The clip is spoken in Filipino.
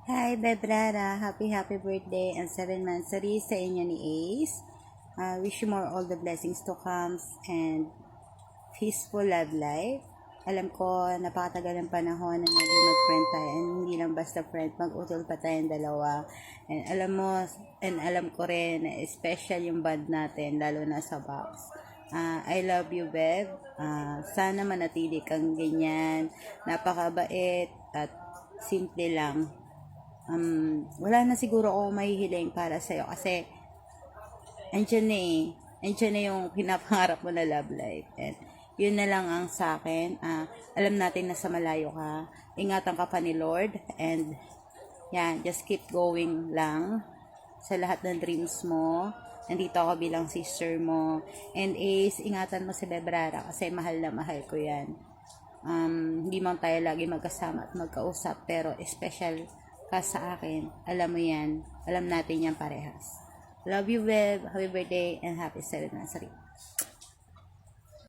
Hi, Bebrara! Happy birthday and 7 months sa inyo ni Ace. Wish you more all the blessings to come and peaceful love life. Alam ko, napakatagal ng panahon na naging mag-friend tayo and hindi lang basta friend, mag-utol pa tayong dalawa. And alam ko rin na special yung bond natin, lalo na sa box. I love you, Beb. Sana manatili kang ganyan, napakabait at simple lang. Wala na siguro ako mahihiling para sa'yo kasi andyan na eh. Andyan na yung pinapangarap mo na love life. And yun na lang ang sa akin. Alam natin na sa malayo ka. Ingatan ka pa ni Lord. And yan, just keep going lang sa lahat ng dreams mo. Nandito ako bilang sister mo. And Ace, ingatan mo si Bebrara kasi mahal na mahal ko yan. Hindi man tayo lagi magkasama at magkausap, pero special ka sa akin. Alam mo yan. Alam natin yan parehas. Love you, Beb. Happy birthday and happy 7th anniversary.